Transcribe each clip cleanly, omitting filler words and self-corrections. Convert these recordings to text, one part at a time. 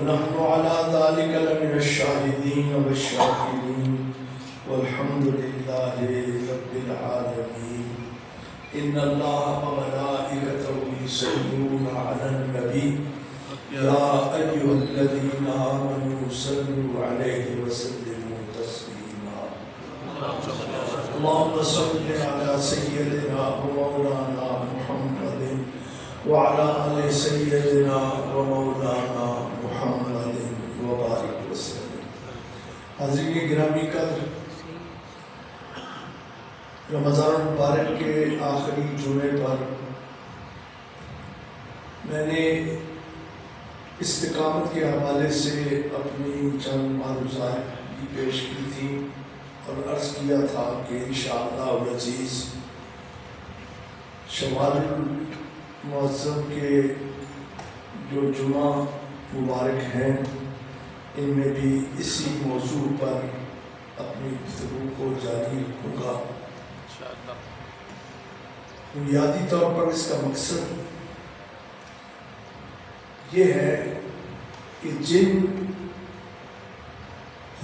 ونحن على ذلك لمن الشاهدين والشاكرين والحمد لله رب العالمين. إن الله وملائكته يصلون على النبي يا أيها الذين آمنوا صلوا عليه وسلموا تسليما. اللهم صل على سيدنا ومولانا محمد وعلى آل سيدنا ومولانا محمد وبارك وسلم. حاضرین گرامی قدر، رمضان مبارک کے آخری جمعے پر میں نے استقامت کے حوالے سے اپنی چند معروضات بھی پیش کی تھی اور عرض کیا تھا کہ انشاءاللہ العزیز شوال المعظم کے جو جمعہ مبارک ہیں ان میں بھی اسی موضوع پر اپنی گفتگو کو جاری رکھوں گا. بنیادی طور پر اس کا مقصد یہ ہے کہ جن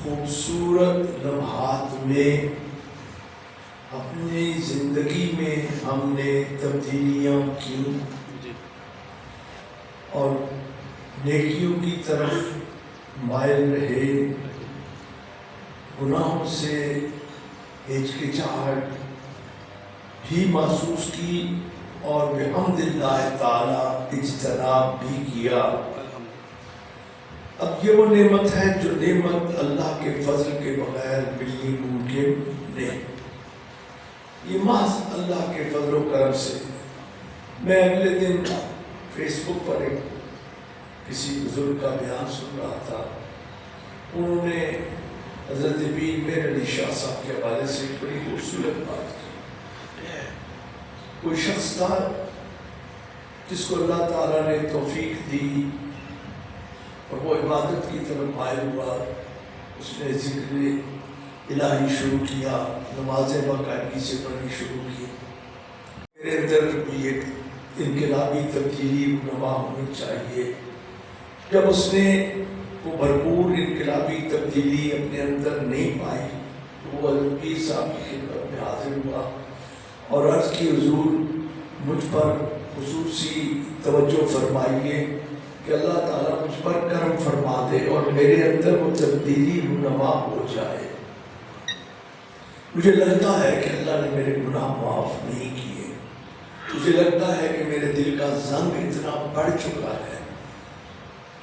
خوبصورت لمحات میں اپنی زندگی میں ہم نے تبدیلیاں کی اور نیکیوں کی طرف مائل رہے، گناہوں سے ہچکچاہٹ بھی محسوس کی اور بحمد اللہ تعالی اجتناب بھی کیا. اب یہ وہ نعمت ہے جو نعمت اللہ کے فضل کے بغیر ملنی ممکن نہیں. یہ محض اللہ کے فضل و کرم سے. میں اگلے دن فیس بک پر ایک کسی بزرگ کا بیان سن رہا تھا. انہوں نے حضرت پیر میر علی شاہ صاحب کے حوالے سے ایک بڑی خوبصورت بات کی. کوئی شخص تھا جس کو اللہ تعالیٰ نے توفیق دی اور وہ عبادت کی طرف مائل ہوا. اس نے ذکر الہی شروع کیا، نمازیں باقاعدگی سے پڑھنی شروع کی. میرے اندر بھی ایک انقلابی تبدیلی رونما ہونی چاہیے. جب اس نے وہ بھرپور انقلابی تبدیلی اپنے اندر نہیں پائی تو وہ حضرت پیر صاحب کی خدمت میں حاضر ہوا اور عرض کی حضور مجھ پر خصوصی توجہ فرمائیے کہ اللہ تعالیٰ مجھ پر کرم فرما دے اور میرے اندر وہ تبدیلی رونما ہو جائے. مجھے لگتا ہے کہ اللہ نے میرے گناہ معاف نہیں کیے. مجھے لگتا ہے کہ میرے دل کا زنگ اتنا بڑھ چکا ہے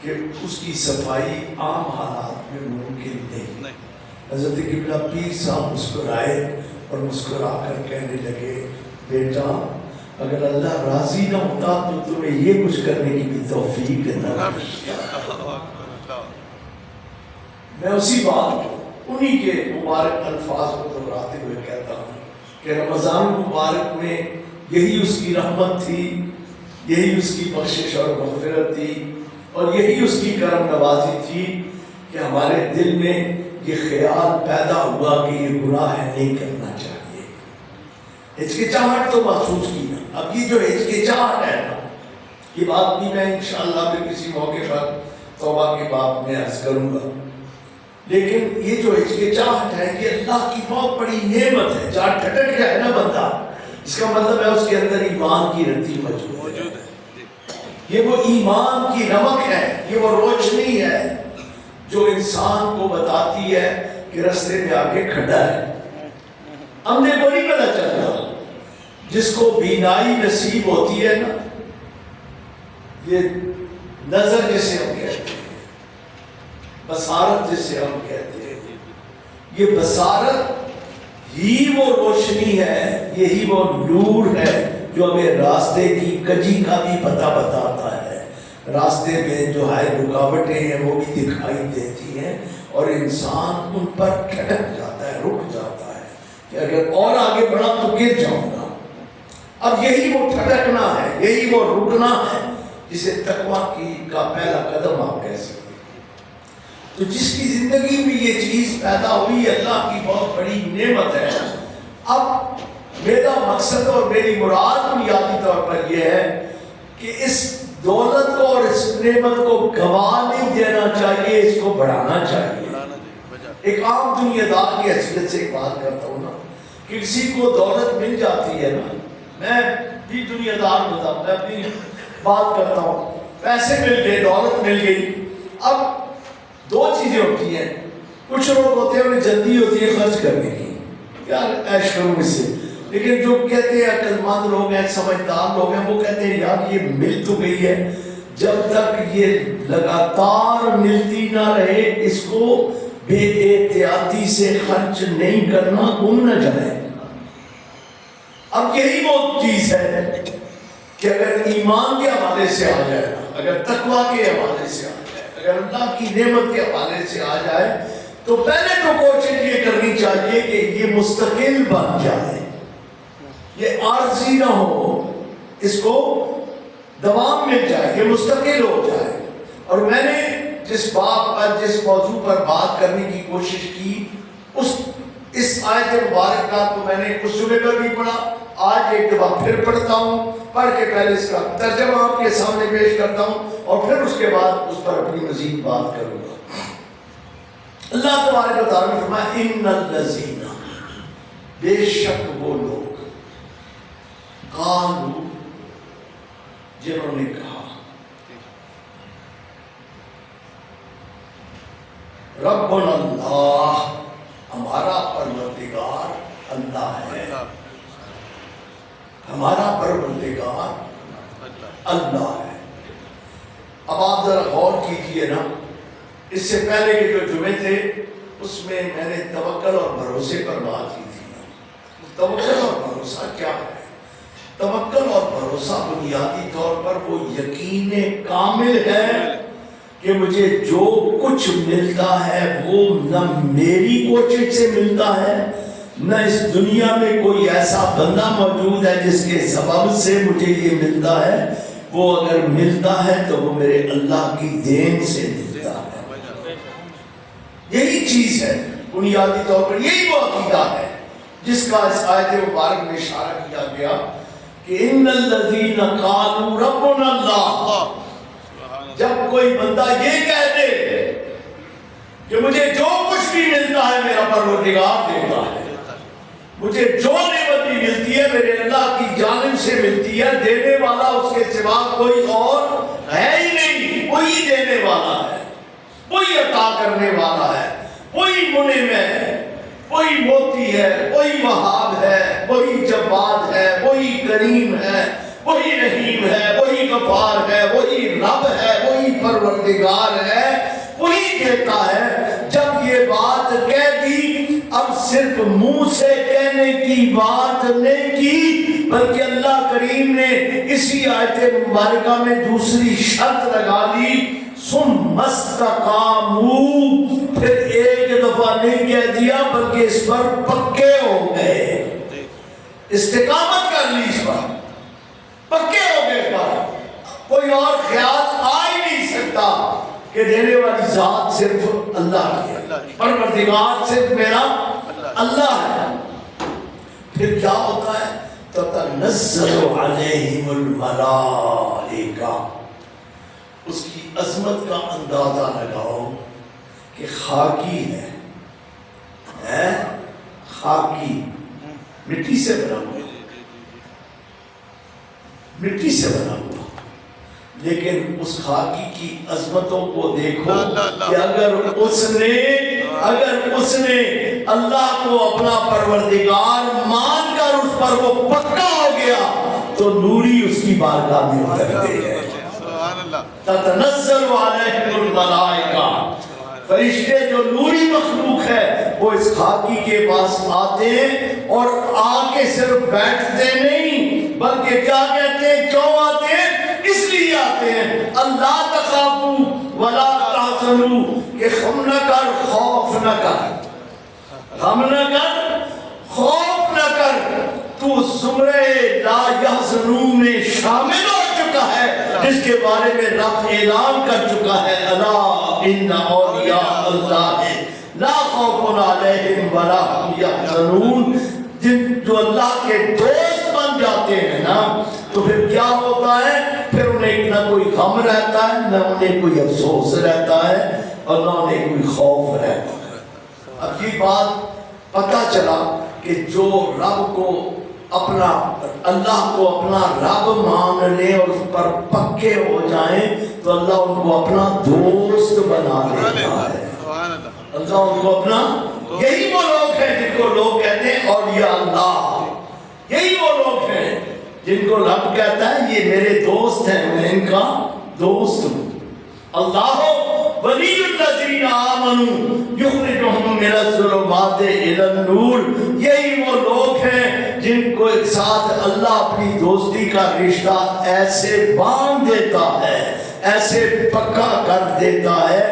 کہ اس کی صفائی عام حالات میں ممکن نہیں. حضرت قبلہ پیر صاحب مسکرائے اور مسکرا کر کہنے لگے، بیٹا اگر اللہ راضی نہ ہوتا تو تمہیں یہ کچھ کرنے کی بھی توفیق نہ دیتا. میں اسی بات انہی کے مبارک الفاظ کو دہراتے ہوئے کہتا ہوں کہ رمضان مبارک میں یہی اس کی رحمت تھی، یہی اس کی بخشش اور مغفرت تھی اور یہی اس کی کرم نوازی تھی کہ ہمارے دل میں یہ خیال پیدا ہوا کہ یہ گناہ ہے، نہیں کرنا چاہیے. ہچکچاہٹ تو محسوس کی نا. اب یہ جو ہچکچاہٹ ہے نا، یہ بات بھی میں انشاءاللہ پھر کسی موقع پر توبہ کے باب میں عرض کروں گا. لیکن یہ جو ہچکچاہٹ ہے یہ اللہ کی بہت بڑی نعمت ہے. جہاں ٹھٹک جائے نا بندہ، اس کا مطلب ہے اس کے اندر ایمان کی رتی موجود ہے. یہ وہ ایمان کی نمک ہے، یہ وہ روشنی ہے جو انسان کو بتاتی ہے کہ راستے میں آگے کھڑا ہے. اندھے کو نہیں پتا چلتا. جس کو بینائی نصیب ہوتی ہے نا، یہ نظر جسے ہم کہتے ہیں، بصارت جسے ہم کہتے ہیں، یہ بصارت ہی وہ روشنی ہے، یہی وہ نور ہے جو ہمیں راستے کی کجی کا بھی پتہ بتاتا ہے. راستے میں جو ہے رکاوٹیں ہیں وہ بھی دکھائی دیتی ہیں اور انسان ان پر ٹھٹک جاتا ہے، رک جاتا ہے کہ اگر اور آگے بڑھا تو گر جاؤں گا. اب یہی وہ ٹھٹکنا ہے، یہی وہ رکنا ہے جسے تقویٰ کا پہلا قدم آپ کہہ سکتے ہیں. تو جس کی زندگی میں یہ چیز پیدا ہوئی اللہ کی بہت بڑی نعمت ہے. اب میرا مقصد اور میری مراد بنیادی طور پر یہ ہے کہ اس دولت کو اور اس نعمت کو گوا نہیں دینا چاہیے، اس کو بڑھانا چاہیے۔ ایک عام دنیا دار کی حیثیت سے ایک بات کرتا ہوں نا، کہ کسی کو دولت مل جاتی ہے نا، میں بھی دنیا دار بتاؤں، میں اپنی بات کرتا ہوں، پیسے مل گئے، دولت مل گئی، اب دو چیزیں ہوتی ہیں، کچھ لوگ ہوتے ہیں انہیں جلدی ہوتی ہے خرچ کرنے کی، یار عیش کروں اس سے، لیکن جو کہتے ہیں عقل مند لوگ ہیں، سمجھدار لوگ ہیں، وہ کہتے ہیں یار یہ مل تو گئی ہے، جب تک یہ لگاتار ملتی نہ رہے اس کو بے احتیاطی سے خرچ نہیں کرنا، گم نہ جائے۔ اب یہی وہ چیز ہے کہ اگر ایمان کے حوالے سے آ جائے، اگر تقویٰ کے حوالے سے آ جائے، اگر اللہ کی نعمت کے حوالے سے آ جائے، تو پہلے تو کوشش یہ کرنی چاہیے کہ یہ مستقل بن جائے، یہ عارضی نہ ہو، اس کو دوام مل جائے، یہ مستقل ہو جائے۔ اور میں نے جس بات پر، جس موضوع پر بات کرنے کی کوشش کی، اس آیت مبارکہ کو میں نے اس جمعے پر بھی پڑھا، آج ایک دفعہ پھر پڑھتا ہوں، پڑھ کے پہلے اس کا ترجمہ آپ کے سامنے پیش کرتا ہوں اور پھر اس کے بعد اس پر اپنی مزید بات کروں گا۔ اللہ تبارک و تعالیٰ نے فرمایا ان الذین، بے شک وہ لوگ، قالوا، جنہوں نے کہا، ربنا اللہ، ہمارا پروردگار اللہ ہے، ہمارا پروردگار اللہ ہے۔ اب آپ ذرا غور کیجئے نا، اس سے پہلے کے جو جمعے تھے اس میں میں نے توکل اور بھروسے پر بات کی تھی نا۔ توکل اور بھروسہ کیا ہے؟ توکل اور بھروسہ بنیادی طور پر وہ یقین کامل ہے کہ مجھے جو کچھ ملتا ہے وہ نہ میری کوشش سے ملتا ہے، نہ اس دنیا میں کوئی ایسا بندہ موجود ہے جس کے سبب سے مجھے یہ ملتا ہے، وہ اگر ملتا ہے تو وہ میرے اللہ کی دین سے ملتا ہے۔ یہی چیز ہے بنیادی طور پر، یہی وہ عقیدہ ہے جس کا اس آیت مبارک میں اشارہ کیا گیا کہ ان الذین قالوا ربنا اللہ۔ جب کوئی بندہ یہ کہہ دے کہ مجھے جو کچھ بھی ملتا ہے میرا پروردگار دیتا ہے، مجھے جو نعمت بھی ملتی ہے میرے اللہ کی جانب سے ملتی ہے، دینے والا اس کے سوا کوئی اور ہے ہی نہیں، وہی دینے والا ہے، وہی عطا کرنے والا ہے، وہی منعم ہے، وہی موتی ہے، وہی وہاب ہے، وہی جواد ہے، وہی کریم ہے، وہی رحیم ہے، وہی غفار ہے، وہی رب ہے، وہی پروردگار ہے، وہی دیتا ہے۔ جب یہ بات کہہ دی، اب صرف منہ سے کہنے کی بات نہیں کی، بلکہ اللہ کریم نے اسی آیت مبارکہ میں دوسری شرط لگا لی، ثم استقاموا، پھر ایک دفعہ نہیں کہہ دیا بلکہ اس پر پکے ہو گئے، استقامت کر لی، اس پر پکے ہو گئے، پر کوئی اور خیال آ ہی نہیں سکتا کہ دینے والی ذات صرف اللہ کی ہے، پروردگار صرف میرا اللہ ہے۔ پھر کیا ہوتا ہے؟ تتنزل علیہم الملائکہ، اس کی عظمت کا اندازہ لگاؤ کہ خاکی ہے، خاکی، مٹی سے بنا ہوا، مٹی سے بنا ہوا، لیکن اس خاکی کی عظمتوں کو دیکھو کہ اگر اس نے اللہ کو اپنا پروردگار مان کر اس پر وہ پکا ہو گیا تو نوری اس کی بارگاہ میں اترتے ہیں۔ تتنزل علیہم الملائکہ، فرشتے جو نوری مخلوق ہے وہ اس خاکی کے پاس آتے ہیں، اور آ کے صرف بیٹھتے نہیں بلکہ کیا کہتے ہیں، کیوں آتے ہیں؟ اس لیے آتے ہیں اللہ تخافوا ولا تحزنوا، کہ غم نہ کر، خوف نہ کر، غم نہ کر، خوف نہ کر، تو زمرے لا یحزنون میں شامل ہو چکا ہے، جس کے بارے میں رب اعلان کر چکا ہے، الا ان اولیاء اللہ لا خوف علیہم ولا هم یحزنون۔ جو اللہ کے دوست بن جاتے ہیں نا، تو پھر کیا ہوتا ہے؟ پھر انہیں ایک نہ کوئی کوئی غم رہتا ہے، نہ انہیں کوئی افسوس رہتا ہے، اور نہ انہیں کوئی خوف رہتا ہے۔ اب یہ بات پتہ چلا کہ جو رب کو اپنا، اللہ کو اپنا رب مان لیں اور اس پر پکے ہو جائیں تو اللہ ان کو اپنا دوست بنا لیتا ہے۔ اللہ ان کو اپنا، یہی وہ لوگ ہیں جن کو لوگ کہتے ہیں اولیاء اللہ، یہی وہ لوگ ہیں جن کو رب کہتا ہے یہ میرے دوست ہیں، میں ان کا دوست ہوں۔ اللہ ولی الذین آمنوا یخرجہم من الظلمات الی النور، یہی وہ لوگ ہیں جن کو ایک ساتھ اللہ اپنی دوستی کا رشتہ ایسے باندھ دیتا ہے، ایسے پکا کر دیتا ہے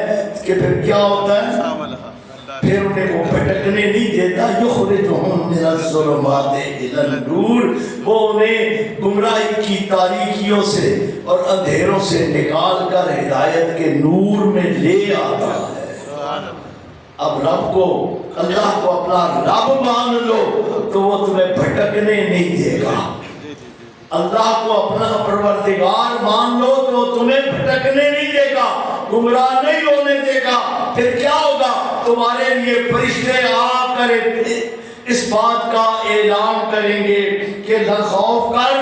کہ پھر کیا ہوتا ہے، پھر انہیں وہ بھٹکنے نہیں دیتا۔ یخرجہم من الظلمات الی النور، وہ انہیں گمراہی کی تاریکیوں سے اور اندھیروں سے نکال کر ہدایت کے نور میں لے آتا ہے۔ اب رب کو، اللہ کو اپنا رب مان لو تو وہ تمہیں بھٹکنے نہیں دے گا۔ اللہ کو اپنا پروردگار مان لو تو وہ تمہیں بھٹکنے نہیں دے گا، گمراہ نہیں ہونے دے گا۔ پھر کیا ہوگا؟ تمہارے لیے فرشتے آ کر اس بات کا اعلان کریں گے کہ نہ خوف کر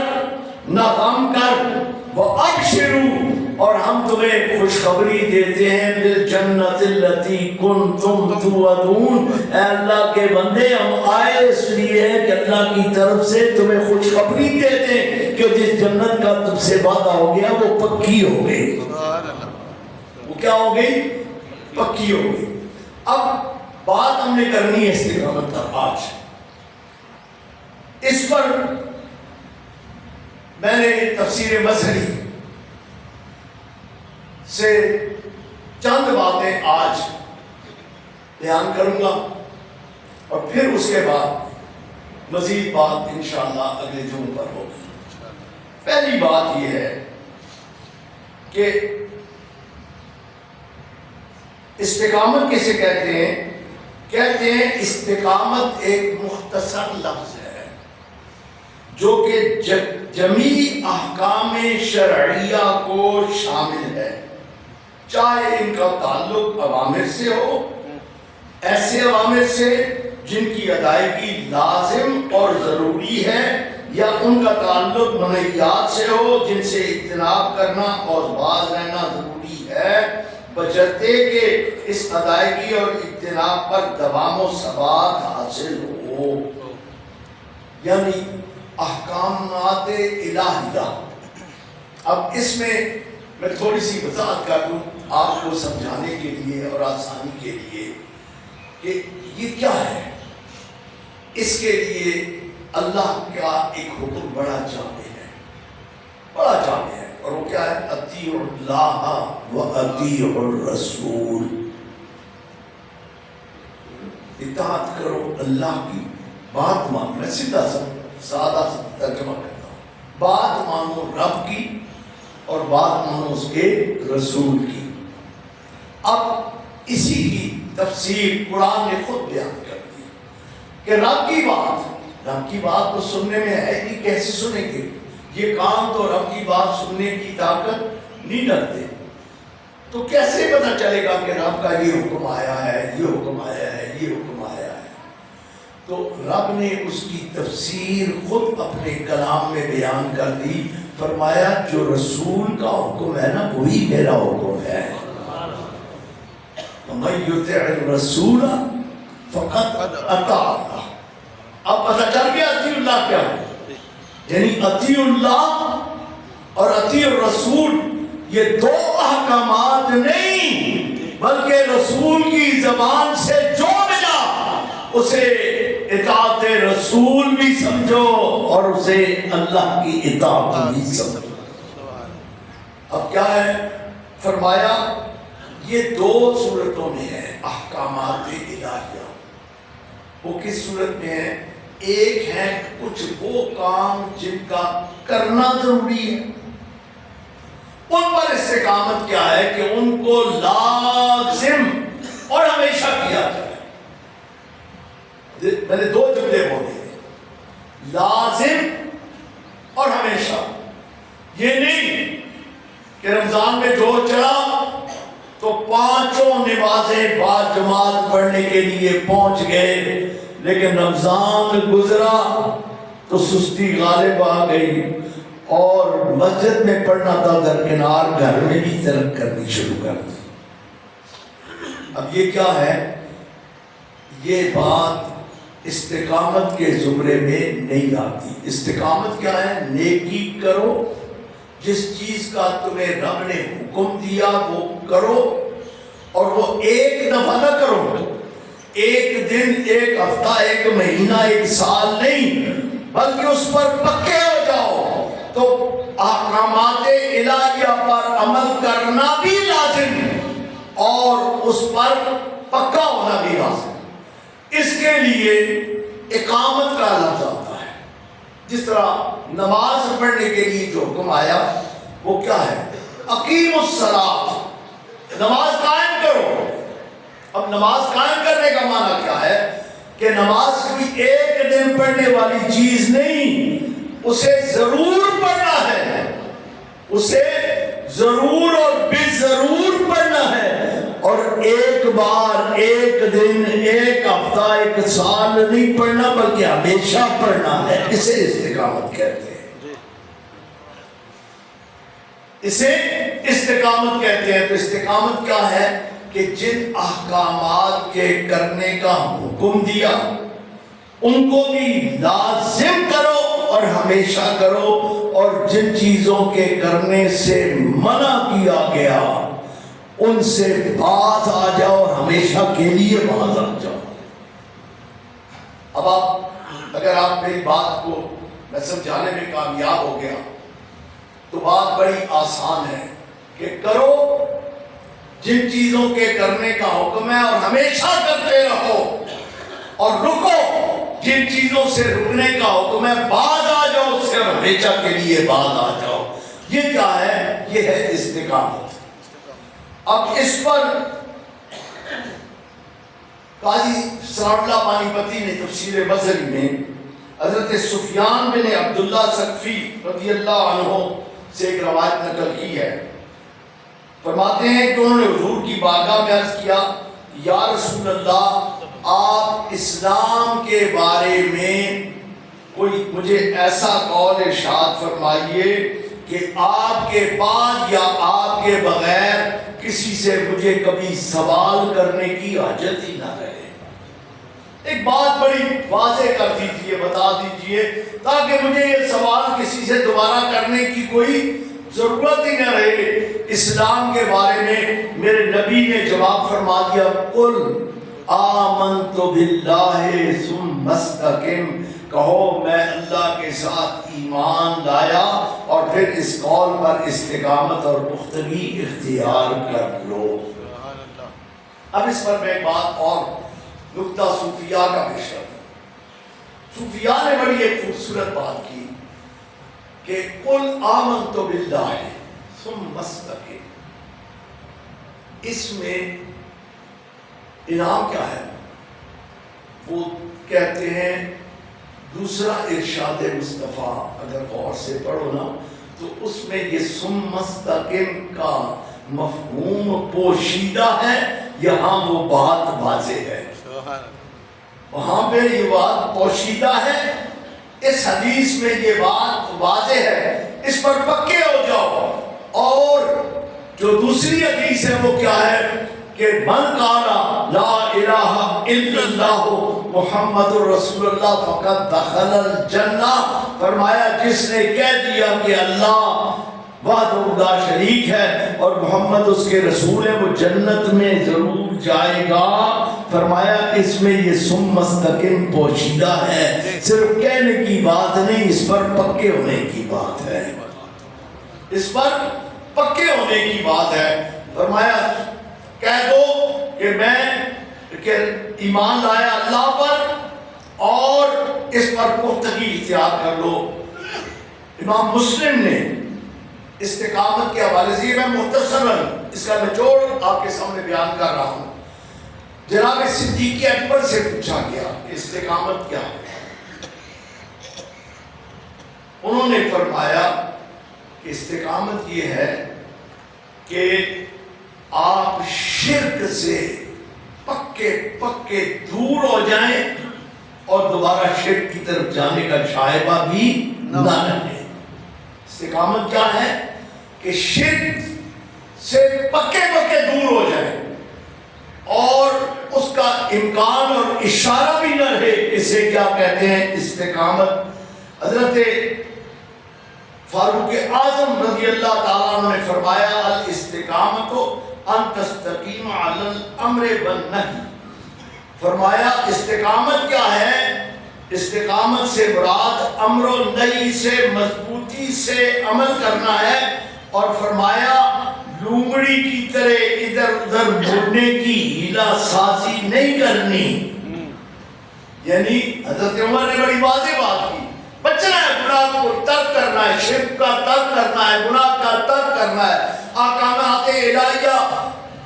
نہ غم کر، وَأَبْشِرُوا، اور ہم تمہیں خوشخبری دیتے ہیں بِالْجَنَّةِ الَّتِي كُنْتُمْ تُوعَدُونَ، اے اللہ کے بندے ہم آئے اس لیے کہ اللہ کی طرف سے تمہیں خوشخبری دیتے ہیں کہ جس جنت کا تم سے وعدہ ہو گیا وہ پکی ہو گئی۔ وہ کیا ہو گئی؟ پکی ہو گئی۔ اب بات ہم نے کرنی ہے استقامت پر آج۔ اس پر میں نے تفسیر مظہری سے چند باتیں آج بیان کروں گا اور پھر اس کے بعد مزید بات انشاءاللہ اگلے جمعے پر ہوگی۔ پہلی بات یہ ہے کہ استقامت کسے کہتے ہیں؟ کہتے ہیں استقامت ایک مختصر لفظ ہے جو کہ جمیع احکام شرعیہ کو شامل ہے، چاہے ان کا تعلق اوامر سے ہو، ایسے اوامر سے جن کی ادائیگی لازم اور ضروری ہے، یا ان کا تعلق منہیات سے ہو جن سے اجتناب کرنا اور باز رہنا ضروری ہے، بشرطے کہ اس ادائیگی اور اجتناب پر دوام و ثبات حاصل ہو۔ یعنی احکامات الہیہ۔ اب اس میں تھوڑی سی وضاحت کر دوں آپ کو سمجھانے کے لیے اور آسانی کے لیے کہ یہ کیا ہے۔ اس کے لیے اللہ کا ایک حکم بڑا جامع ہے، بڑا جامع ہے، اور وہ کیا ہے؟ اطیعوا اللہ و اطیعوا الرسول، اطاعت کرو اللہ کی، بات مانو۔ میں سیدھا سادہ ترجمہ کرتا ہوں، بات مانو رب کی اور بات مانو اس کے رسول کی۔ اب اسی کی تفسیر قرآن نے خود بیان کر دی کہ رب کی بات تو سننے میں ہے کہ کیسے سنیں گے؟ یہ کان تو رب کی بات سننے کی طاقت نہیں رکھتے، تو کیسے پتہ چلے گا کہ رب کا یہ حکم آیا ہے، یہ حکم آیا ہے، یہ حکم آیا ہے؟ تو رب نے اس کی تفسیر خود اپنے کلام میں بیان کر دی، فرمایا جو رسول کا حکم ہے نا وہی میرا حکم ہے۔ وَمَن يُطِعِ الرَّسُولَ فَقَدْ أَطَاعَ اللَّهَ۔ اب پتہ چل گیا اطیع اللہ کیا ہے، یعنی اطیع اللہ اور اطیع الرسول یہ دو احکامات نہیں بلکہ رسول کی زبان سے جو ملا اسے اطاعت رسول بھی سمجھو اور اسے اللہ کی اطاعت بھی سمجھو۔ اب کیا ہے؟ فرمایا یہ دو صورتوں میں ہے احکامات الہیہ۔ وہ کس صورت میں ہے؟ ایک ہے کچھ وہ کام جن کا کرنا ضروری ہے، ان پر استقامت کیا ہے کہ ان کو لازم اور ہمیشہ کیا جائے۔ میں نے دو جملے بولے ہیں، لازم اور ہمیشہ۔ یہ نہیں کہ رمضان میں جوش چڑھا تو 5 نمازیں بعد جماعت پڑھنے کے لیے پہنچ گئے، لیکن رمضان گزرا تو سستی غالب آ گئی اور مسجد میں پڑھنا تھا درکنار، گھر میں بھی ترک کرنی شروع کر دی۔ اب یہ کیا ہے؟ یہ بات استقامت کے زمرے میں نہیں آتی۔ استقامت کیا ہے؟ نیکی کرو، جس چیز کا تمہیں رب نے حکم دیا وہ کرو، اور وہ ایک دفعہ نہ کرو، ایک دن، ایک ہفتہ، ایک مہینہ، ایک سال نہیں، بلکہ اس پر پکے ہو جاؤ۔ تو احکامات الہیہ پر عمل کرنا بھی لازم اور اس پر پکا ہونا بھی لازم۔ اس کے لیے اقامت کا لفظ آتا ہے۔ جس طرح نماز پڑھنے کے لیے جو حکم آیا وہ کیا ہے؟ اقیم الصلاۃ، نماز قائم کرو۔ اب نماز قائم کرنے کا معنی کیا ہے؟ کہ نماز کوئی ایک دن پڑھنے والی چیز نہیں، اسے ضرور پڑھنا ہے، اسے ضرور اور بے ضرور پڑھنا ہے، اور ایک بار، ایک دن، ایک ہفتہ، ایک سال نہیں پڑھنا، بلکہ ہمیشہ پڑھنا ہے۔ اسے استقامت کہتے ہیں، اسے استقامت کہتے ہیں۔ تو استقامت کیا ہے؟ کہ جن احکامات کے کرنے کا حکم دیا ان کو بھی لازم کرو اور ہمیشہ کرو، اور جن چیزوں کے کرنے سے منع کیا گیا ان سے باز آ جاؤ اور ہمیشہ کے لیے باز آ جاؤ۔ اب اگر آپ میری بات کو میں سمجھانے میں کامیاب ہو گیا تو بات بڑی آسان ہے کہ کرو جن چیزوں کے کرنے کا حکم ہے اور ہمیشہ کرتے رہو، اور رکو جن چیزوں سے رکنے کا حکم ہے، باز آ جاؤ اس سے اور ہمیشہ کے لیے باز آ جاؤ۔ یہ کیا ہے؟ یہ ہے استقامت۔ اب اس پر قاضی ثناء اللہ پانی پتی نے تفسیر بصری میں حضرت سفیان بن عبداللہ ثقفی رضی اللہ عنہ سے ایک روایت نقل کی ہے۔ فرماتے ہیں کہ انہوں نے حضور کی بارگاہ میں عرض کیا، یا رسول اللہ، آپ اسلام کے بارے میں کوئی مجھے ایسا قول ارشاد فرمائیے کہ آپ کے بعد یا آپ کے بغیر کسی سے مجھے کبھی سوال کرنے کی حاجت ہی نہ رہے۔ ایک بات بڑی واضح کر دیجئے، بتا دیجئے، تاکہ مجھے یہ سوال کسی سے دوبارہ کرنے کی کوئی ضرورت ہی نہ رہے۔ اسلام کے بارے میں میرے نبی نے جواب فرما دیا، قل آمنت باللہ ثم استقم، کہو میں اللہ کے ساتھ ایمان لایا اور پھر اس قول پر استقامت اور پختگی اختیار کر لو۔ اب اس پر میں ایک بات اور نکتہ صوفیاء کا پیش کرتا ہوں۔ صوفیاء نے بڑی ایک خوبصورت بات کی کہ قل آمنت باللہ ثم استقم، اس میں انعام کیا ہے؟ وہ کہتے ہیں دوسرا ارشاد مصطفیٰ اگر غور سے پڑھو نا تو اس میں یہ ثم استقم کا مفہوم پوشیدہ ہے، یہاں وہ بات واضح ہے، وہاں پہ یہ بات پوشیدہ ہے، اس حدیث میں یہ بات واضح ہے، اس پر پکے ہو جاؤ۔ اور جو دوسری حدیث ہے وہ کیا ہے کہ من قال لا الہ الا اللہ محمد رسول اللہ فقد دخل الجنہ، فرمایا جس نے کہہ دیا کہ اللہ وحدہ لا شریک ہے اور محمد اس کے رسول ہے وہ جنت میں ضرور جائے گا۔ فرمایا اس میں یہ ثم مستقم پوشیدہ ہے، صرف کہنے کی بات نہیں، اس پر پکے ہونے کی بات ہے، اس پر پکے ہونے کی بات ہے۔ فرمایا کہہ دو کہ میں ایمان لایا اللہ پر اور اس پر پختگی اختیار کر لو۔ امام مسلم نے استقامت کے حوالے سے، میں مختصراً اس کا نچوڑ آپ کے سامنے بیان کر رہا ہوں، جناب صدیق اکبر سے پوچھا گیا کہ استقامت کیا ہے؟ انہوں نے فرمایا کہ استقامت یہ ہے کہ آپ شرک سے پکے پکے دور ہو جائیں اور دوبارہ شرک کی طرف جانے کا شائبہ بھی نہ رہے۔ استقامت کیا ہے کہ شرک سے پکے پکے دور ہو جائیں اور اس کا امکان اور اشارہ بھی نہ رہے۔ اسے کیا کہتے ہیں؟ استقامت۔ حضرت فاروق اعظم رضی اللہ تعالیٰ عنہ نے فرمایا الاستقامت ان تستقیم علی الامر والنہی۔ فرمایا استقامت کیا ہے؟ استقامت سے مراد امر و نہی سے مضبوطی سے عمل کرنا ہے، اور فرمایا لومڑی کی طرح ادھر ادھر مڑنے کی ہیلا سازی نہیں کرنی۔ یعنی حضرت عمر نے بڑی واضح بات کی، بچنا ہے، گناہ کو ترک کرنا ہے، شرک کا ترک کرنا ہے، گناہ کا ترک کرنا ہے، احکامات الہیہ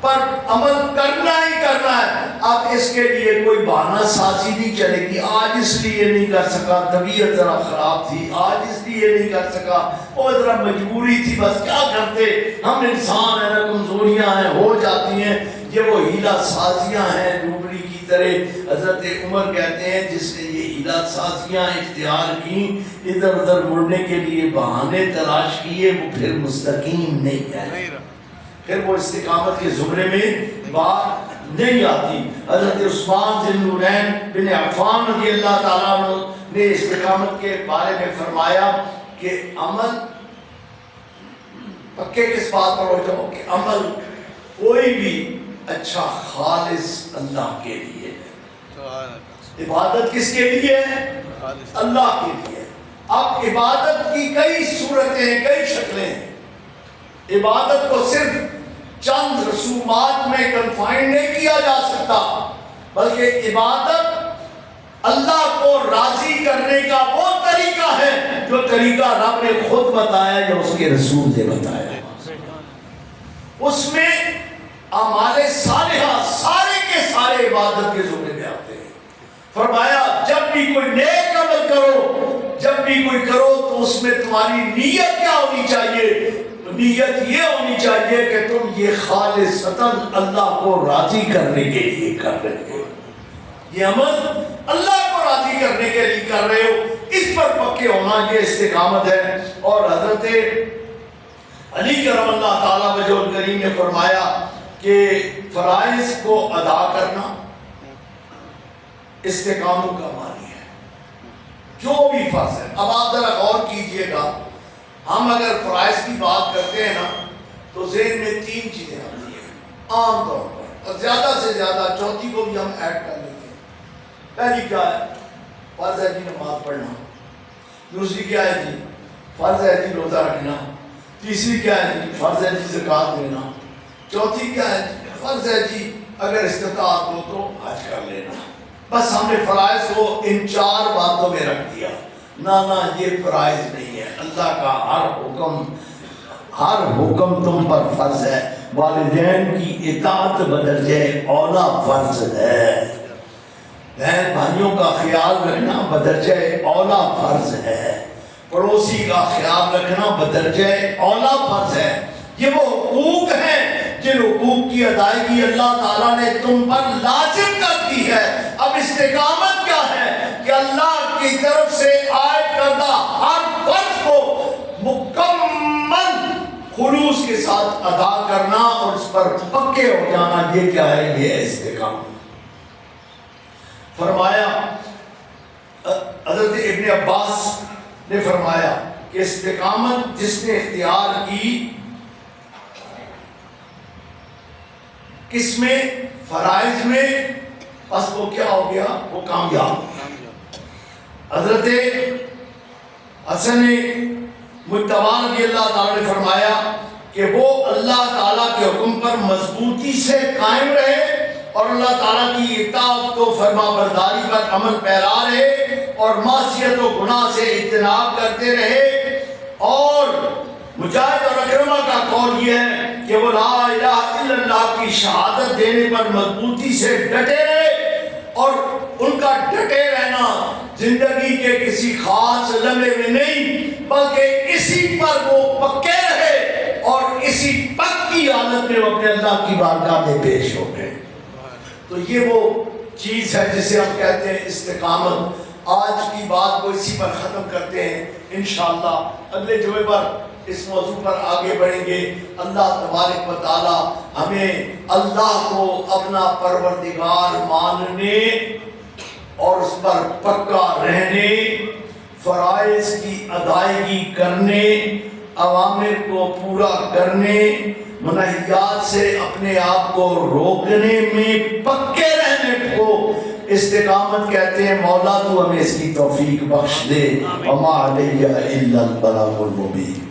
پر عمل کرنا ہی کرنا ہے۔ اب اس کے لیے کوئی بہانہ سازی نہیں چلے گی، آج اس لیے نہیں کر سکا، طبیعت ذرا خراب تھی، آج اس لیے نہیں کر سکا، وہ ذرا مجبوری تھی، بس کیا کرتے، ہم انسان ہیں نا، کمزوریاں ہیں، ہو جاتی ہیں۔ یہ وہ ہیلا سازیاں ہیں لومڑی کی طرح۔ حضرت عمر کہتے ہیں جس نے یہ ہیلا سازیاں اختیار کی، ادھر ادھر مڑنے کے لیے بہانے تلاش کیے، وہ پھر مستقیم نہیں ہے، پھر وہ استقامت کے زمرے میں بات نہیں آتی۔ حضرت عثمان ذی النورین بن عفان رضی اللہ تعالیٰ عنہ نے استقامت کے بارے میں فرمایا کہ عمل پکے کس بات پر ہو جاؤ کہ عمل کوئی بھی اچھا خالص اللہ کے لیے ہے۔ عبادت کس کے لیے ہے؟ اللہ کے لیے۔ اب عبادت کی کئی صورتیں، کئی شکلیں ہیں۔ عبادت کو صرف چند رسومات میں کنفائن نہیں کیا جا سکتا، بلکہ عبادت اللہ کو راضی کرنے کا وہ طریقہ ہے جو طریقہ رب نے خود بتایا یا اس کے رسول نے بتایا۔ اس میں اعمال صالحہ سارے کے سارے عبادت کے زمرے میں آتے ہیں۔ فرمایا جب بھی کوئی نیک عمل کرو، جب بھی کوئی کرو تو اس میں تمہاری نیت کیا ہونی چاہیے؟ نیت یہ ہونی چاہیے کہ تم یہ خالصتاً اللہ کو راضی کرنے کے لیے کر رہے ہو، یہ عمل اللہ کو راضی کرنے کے لیے کر رہے ہو، اس پر پکے ہونا یہ استقامت ہے۔ اور حضرت علی کرم اللہ تعالیٰ وجہ الکریم نے فرمایا کہ فرائض کو ادا کرنا استقامت کا معنی ہے، جو بھی فرض ہے۔ اب آپ ذرا غور کیجئے گا، ہم اگر فرائض کی بات کرتے ہیں نا تو ذہن میں تین چیزیں آتی ہیں عام طور پر، اور زیادہ سے زیادہ چوتھی کو بھی ہم ایڈ کر لیتے ہیں۔ پہلی کیا ہے؟ فرض ہے جی نماز پڑھنا۔ دوسری کیا ہے جی؟ فرض ہے جی روزہ رکھنا۔ تیسری کیا ہے جی؟ فرض ہے جی زکوٰۃ دینا۔ چوتھی کیا ہے جی؟ فرض ہے جی اگر استطاعت ہو تو حج کر لینا۔ بس ہم نے فرائض کو ان چار باتوں میں رکھ دیا۔ نہ یہ فرائض نہیں ہے، اللہ کا ہر حکم تم پر فرض ہے۔ والدین کی اطاعت بدرجہ اولا فرض ہے، بہن بھائیوں کا خیال رکھنا بدرجہ اولا فرض ہے، پڑوسی کا خیال رکھنا بدرجہ اولا فرض ہے۔ یہ وہ حقوق ہیں جن حقوق کی ادائیگی اللہ تعالیٰ نے تم پر لازم کر دی ہے۔ اب استقامت کیا ہے کہ اللہ کی طرف سے عائد کردہ ہر فرض کو مکمل خلوص کے ساتھ ادا کرنا اور اس پر پکے ہو جانا، یہ کیا ہے؟ یہ ہے استقامت۔ فرمایا حضرت ابن عباس نے فرمایا کہ استقامت جس نے اختیار کی کس میں؟ فرائض میں، بس وہ کیا ہو گیا؟ وہ کامیاب۔ حضرت حسن مجتبی رضی اللہ تعالیٰ نے فرمایا کہ وہ اللہ تعالیٰ کے حکم پر مضبوطی سے قائم رہے اور اللہ تعالیٰ کی اطاعت و فرما برداری پر عمل پیرا رہے اور معصیت و گناہ سے اجتناب کرتے رہے۔ اور مجاہد اور اکرمہ کا قول یہ ہے کہ وہ لا الہ الا اللہ کی شہادت دینے پر مضبوطی سے ڈٹے رہے، اور ان کا ڈٹے رہنا زندگی کے کسی خاص لمحے میں نہیں بلکہ اسی پر وہ پکے رہے اور اسی پکی میں وہ اپنے اللہ کی بارگاہ میں پیش ہو گئے۔ تو یہ وہ چیز ہے جسے ہم کہتے ہیں استقامت۔ آج کی بات کو اسی پر ختم کرتے ہیں، انشاءاللہ اگلے جمعے پر اس موضوع پر آگے بڑھیں گے۔ اللہ تبارک و تعالی ہمیں اللہ کو اپنا پروردگار ماننے اور اس پر پکا رہنے، فرائض کی ادائیگی کرنے، اوامر کو پورا کرنے، منہیات سے اپنے آپ کو روکنے میں پکے رہنے کو استقامت کہتے ہیں۔ مولا تو ہمیں اس کی توفیق بخش دے۔ وما علیہ الا البلاغ المبین۔